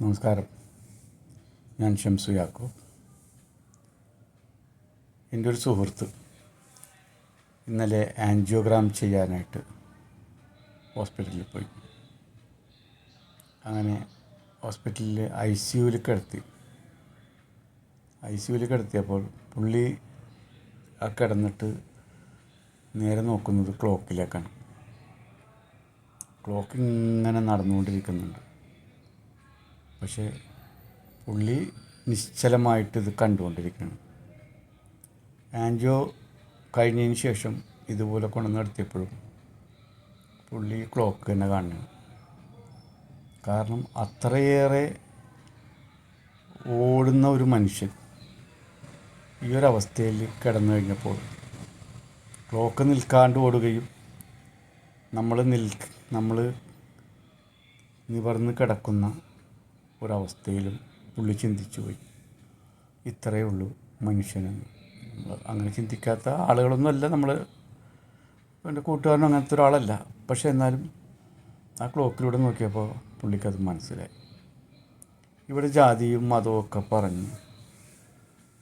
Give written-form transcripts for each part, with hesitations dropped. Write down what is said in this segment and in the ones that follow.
നമസ്കാരം. ഞാൻ ഷംസു യാക്കോബ്. എൻ്റെ ഒരു സുഹൃത്ത് ഇന്നലെ ആൻജിയോഗ്രാം ചെയ്യാനായിട്ട് ഹോസ്പിറ്റലിൽ പോയി. അങ്ങനെ ഹോസ്പിറ്റലിൽ ഐ സി യുവിൽ കിടത്തിയപ്പോൾ പുള്ളി കിടന്നിട്ട് നേരെ നോക്കുന്നത് ക്ലോക്കിലേക്കാണ്. ക്ലോക്ക് ഇങ്ങനെ നടന്നുകൊണ്ടിരിക്കുന്നുണ്ട്. പക്ഷേ പുള്ളി നിശ്ചലമായിട്ട് ഇത് കണ്ടുകൊണ്ടിരിക്കുകയാണ്. ആൻജിയോ കഴിഞ്ഞതിന് ശേഷം ഇതുപോലെ കൊണ്ടുവന്ന് നടത്തിയപ്പോഴും പുള്ളി ക്ലോക്ക് തന്നെ കാണുന്നു. കാരണം അത്രയേറെ ഓടുന്ന ഒരു മനുഷ്യൻ ഈ ഒരവസ്ഥയിൽ കിടന്നു കഴിഞ്ഞപ്പോൾ ക്ലോക്ക് നിൽക്കാണ്ട് ഓടുകയും നമ്മൾ നിവർന്ന് കിടക്കുന്ന ഒരവസ്ഥയിലും പുള്ളി ചിന്തിച്ചു പോയി. ഇത്രയേ ഉള്ളൂ മനുഷ്യനെന്ന്. അങ്ങനെ ചിന്തിക്കാത്ത ആളുകളൊന്നുമല്ല നമ്മൾ. എൻ്റെ കൂട്ടുകാരനും അങ്ങനത്തെ ഒരാളല്ല. പക്ഷേ എന്നാലും ആ ക്ലോക്കിലൂടെ നോക്കിയപ്പോൾ പുള്ളിക്കത് മനസ്സിലായി. ഇവിടെ ജാതിയും മതവും ഒക്കെ പറഞ്ഞ്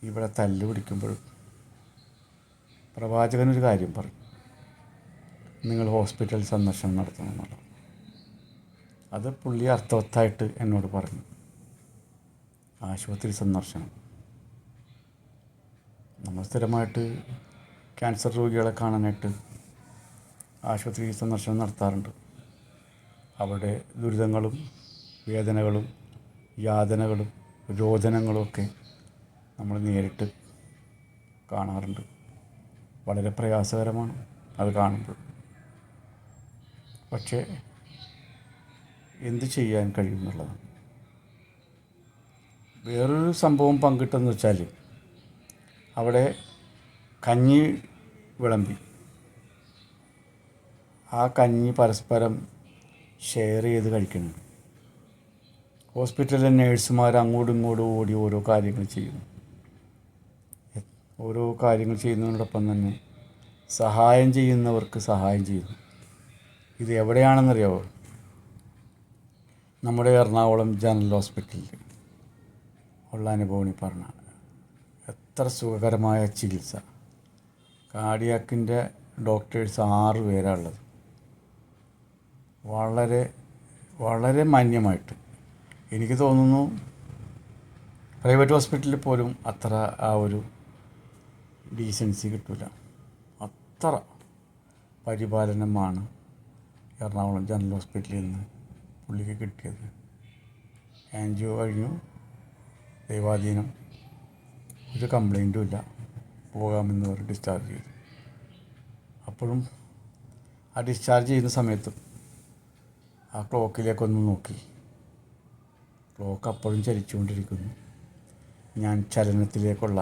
ഇവിടെ തല്ല് പിടിക്കുമ്പോഴും പ്രവാചകനൊരു കാര്യം പറഞ്ഞു, നിങ്ങൾ ഹോസ്പിറ്റൽ സന്ദർശനം നടത്തണമെന്നുള്ളത്. അത് പുള്ളി അർത്ഥവത്തായിട്ട് എന്നോട് പറഞ്ഞു. ആശുപത്രി സന്ദർശനം, നമ്മൾ സ്ഥിരമായിട്ട് ക്യാൻസർ രോഗികളെ കാണാനായിട്ട് ആശുപത്രി സന്ദർശനം നടത്താറുണ്ട്. അവിടെ ദുരിതങ്ങളും വേദനകളും യാതനകളും രോദനങ്ങളും ഒക്കെ നമ്മൾ നേരിട്ട് കാണാറുണ്ട്. വളരെ പ്രയാസകരമാണ് അത് കാണുമ്പോൾ. പക്ഷേ എന്ത് ചെയ്യാൻ കഴിയുമെന്നുള്ളതാണ്. വേറൊരു സംഭവം പങ്കിട്ടെന്ന് വെച്ചാൽ, അവിടെ കഞ്ഞി വിളമ്പി. ആ കഞ്ഞി പരസ്പരം ഷെയർ ചെയ്ത് കഴിക്കുന്നു. ഹോസ്പിറ്റലിലെ നേഴ്സുമാർ അങ്ങോട്ടും ഇങ്ങോട്ടും ഓടി ഓരോ കാര്യങ്ങൾ ചെയ്യുന്നു. ഓരോ കാര്യങ്ങൾ ചെയ്യുന്നതിനോടൊപ്പം തന്നെ സഹായം ചെയ്യുന്നവർക്ക് സഹായം ചെയ്യുന്നു. ഇത് എവിടെയാണെന്നറിയാമോ? നമ്മുടെ എറണാകുളം ജനറൽ ഹോസ്പിറ്റലിൽ ഉള്ള അനുഭവം പറഞ്ഞാൽ എത്ര സുഖകരമായ ചികിത്സ. കാർഡിയാക്കിൻ്റെ ഡോക്ടേഴ്സ് 6 പേരാണ് ഉള്ളത്. വളരെ വളരെ മാന്യമായിട്ട്. എനിക്ക് തോന്നുന്നു പ്രൈവറ്റ് ഹോസ്പിറ്റലിൽ പോലും അത്ര ആ ഒരു ഡീസൻസി കിട്ടില്ല. അത്ര പരിപാലനമാണ് എറണാകുളം ജനറൽ ഹോസ്പിറ്റലിൽ നിന്ന് പുള്ളിക്ക് കിട്ടിയത്. ആൻജിയോ കഴിഞ്ഞു, ദൈവാധീനം, ഒരു കംപ്ലൈൻറ്റും ഇല്ല, പോകാമെന്ന് പറഞ്ഞ് ഡിസ്ചാർജ് ചെയ്തു. അപ്പോഴും ആ ഡിസ്ചാർജ് ചെയ്യുന്ന സമയത്തും ആ ക്ലോക്കിലേക്കൊന്ന് നോക്കി. ക്ലോക്ക് അപ്പോഴും ചലിച്ചുകൊണ്ടിരിക്കുന്നു. ഞാൻ ചലനത്തിലേക്കുള്ള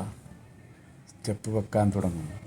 സ്റ്റെപ്പ് വെക്കാൻ തുടങ്ങുന്നു.